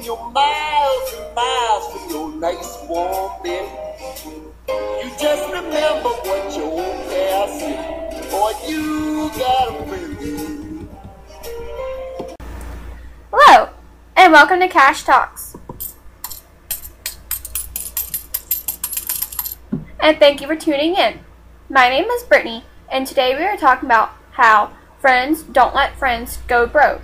and your miles and miles for your nice warm bed. You just remember what your old past said, or you got a friend. Hello, and welcome to Cash Talks. And thank you for tuning in. My name is Brittany, and today we are talking about how friends don't let friends go broke.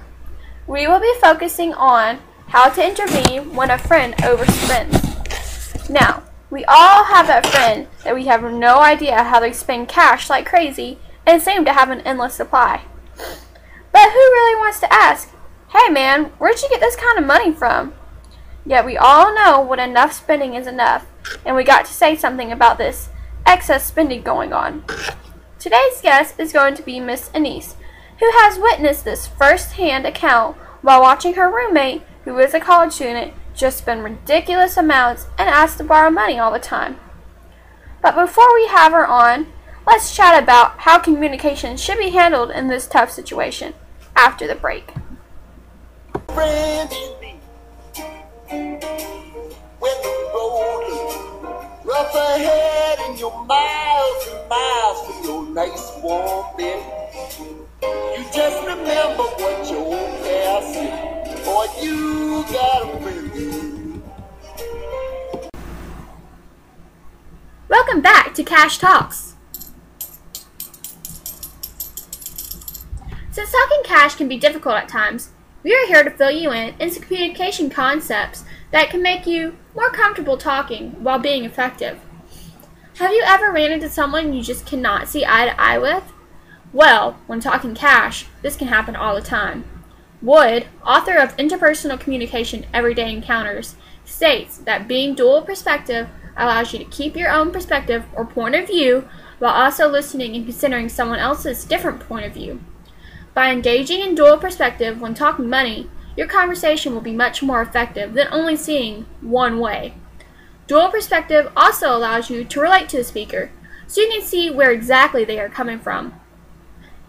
We will be focusing on how to intervene when a friend overspends. Now, we all have that friend that we have no idea how they spend cash like crazy and seem to have an endless supply. But who really wants to ask, hey man, where'd you get this kind of money from? Yet we all know when enough spending is enough, and we got to say something about this excess spending going on. Today's guest is going to be Miss Anise, who has witnessed this first-hand account while watching her roommate, who is a college student, just spend ridiculous amounts and ask to borrow money all the time. But before we have her on, let's chat about how communication should be handled in this tough situation after the break. Friends you need when the road is rough ahead and your miles and miles for your nice warm bed. You just remember what your old past said, or you got a friend. Welcome back to Cash Talks. Since talking cash can be difficult at times, we are here to fill you in some communication concepts that can make you more comfortable talking while being effective. Have you ever ran into someone you just cannot see eye to eye with? Well, when talking cash, this can happen all the time. Wood, author of Interpersonal Communication Everyday Encounters, states that being dual perspective allows you to keep your own perspective or point of view while also listening and considering someone else's different point of view. By engaging in dual perspective when talking money, your conversation will be much more effective than only seeing one way. Dual perspective also allows you to relate to the speaker, so you can see where exactly they are coming from.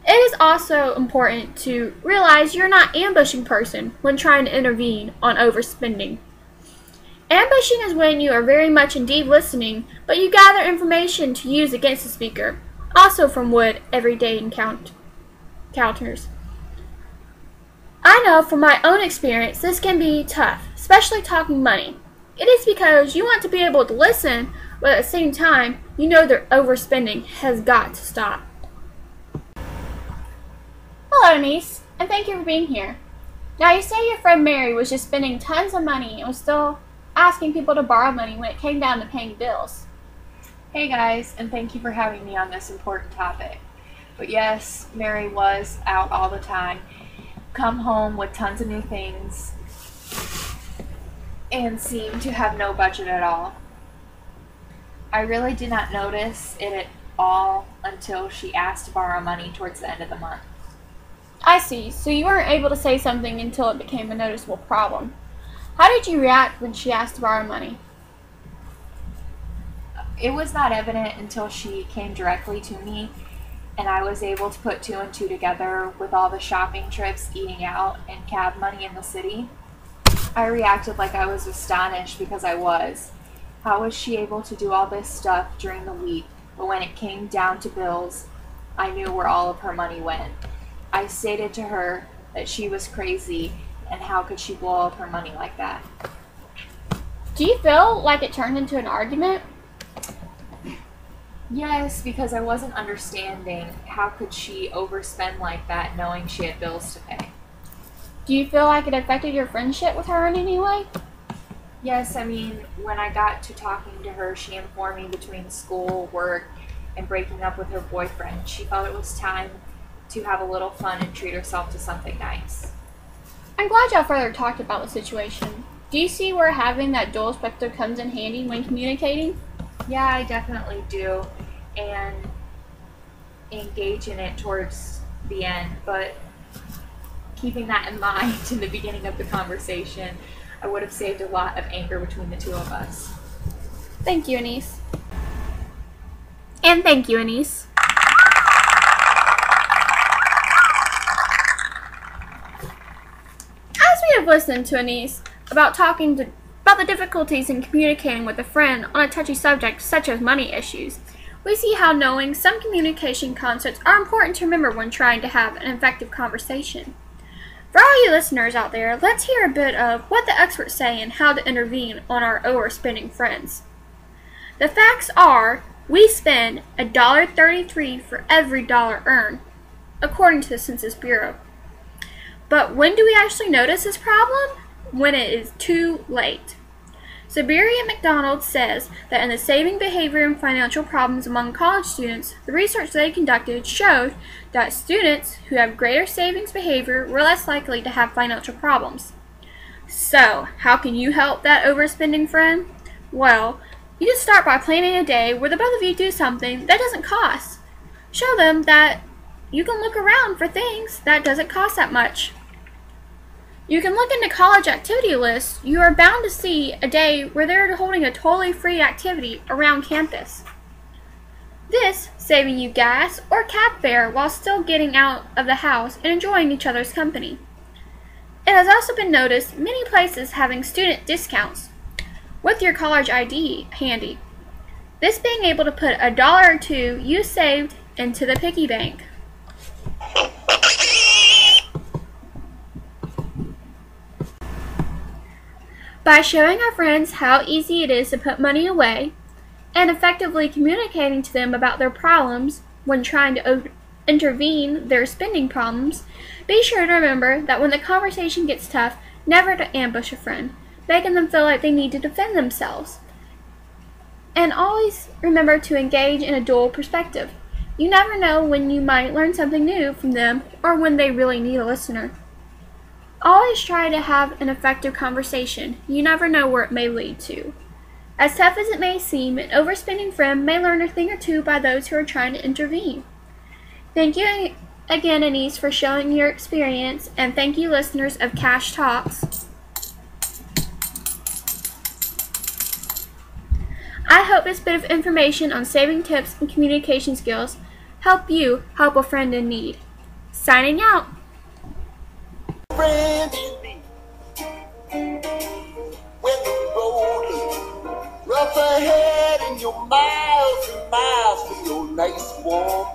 It is also important to realize you're not ambushing a person when trying to intervene on overspending. Ambushing is when you are very much indeed listening, but you gather information to use against the speaker, also from Wood Everyday Encounters. I know from my own experience this can be tough, especially talking money. It is because you want to be able to listen, but at the same time, you know that overspending has got to stop. Hello, Anise, and thank you for being here. Now, you say your friend Mary was just spending tons of money and was still asking people to borrow money when it came down to paying bills. Hey guys, and thank you for having me on this important topic. But yes, Mary was out all the time, come home with tons of new things, and seemed to have no budget at all. I really did not notice it at all until she asked to borrow money towards the end of the month. I see, so you weren't able to say something until it became a noticeable problem. How did you react when she asked to borrow money? It was not evident until she came directly to me, and I was able to put two and two together with all the shopping trips, eating out, and cab money in the city. I reacted like I was astonished because I was. How was she able to do all this stuff during the week, but when it came down to bills, I knew where all of her money went. I stated to her that she was crazy, and how could she blow up her money like that? Do you feel like it turned into an argument? Yes, because I wasn't understanding how could she overspend like that knowing she had bills to pay. Do you feel like it affected your friendship with her in any way? Yes, I mean, when I got to talking to her, she informed me between school, work, and breaking up with her boyfriend. She felt it was time to have a little fun and treat herself to something nice. I'm glad y'all further talked about the situation. Do you see where having that dual perspective comes in handy when communicating? Yeah, I definitely do, and engage in it towards the end, but keeping that in mind in the beginning of the conversation, I would have saved a lot of anger between the two of us. Thank you, Anise. And thank you, Anise. As we have listened to Anise, about about the difficulties in communicating with a friend on a touchy subject such as money issues, we see how knowing some communication concepts are important to remember when trying to have an effective conversation. For all you listeners out there, let's hear a bit of what the experts say and how to intervene on our overspending friends. The facts are, we spend $1.33 for every dollar earned, according to the Census Bureau. But when do we actually notice this problem? When it is too late. Saberi and McDonald says that in the saving behavior and financial problems among college students, the research they conducted showed that students who have greater savings behavior were less likely to have financial problems. So, how can you help that overspending friend? Well, you can start by planning a day where the both of you do something that doesn't cost. Show them that you can look around for things that doesn't cost that much. You can look into college activity lists. You are bound to see a day where they're holding a totally free activity around campus. This saving you gas or cab fare while still getting out of the house and enjoying each other's company. It has also been noticed many places having student discounts with your college ID handy. This being able to put $1 or $2 you saved into the piggy bank. By showing our friends how easy it is to put money away and effectively communicating to them about their problems when trying to intervene their spending problems, be sure to remember that when the conversation gets tough, never to ambush a friend, making them feel like they need to defend themselves. And always remember to engage in a dual perspective. You never know when you might learn something new from them or when they really need a listener. Always try to have an effective conversation. You never know where it may lead to. As tough as it may seem, an overspending friend may learn a thing or two by those who are trying to intervene. Thank you again, Anise, for sharing your experience, and thank you, listeners of Cash Talks. I hope this bit of information on saving tips and communication skills help you help a friend in need. Signing out. Friend you need when the road is rough ahead and you're miles and miles from your nice warm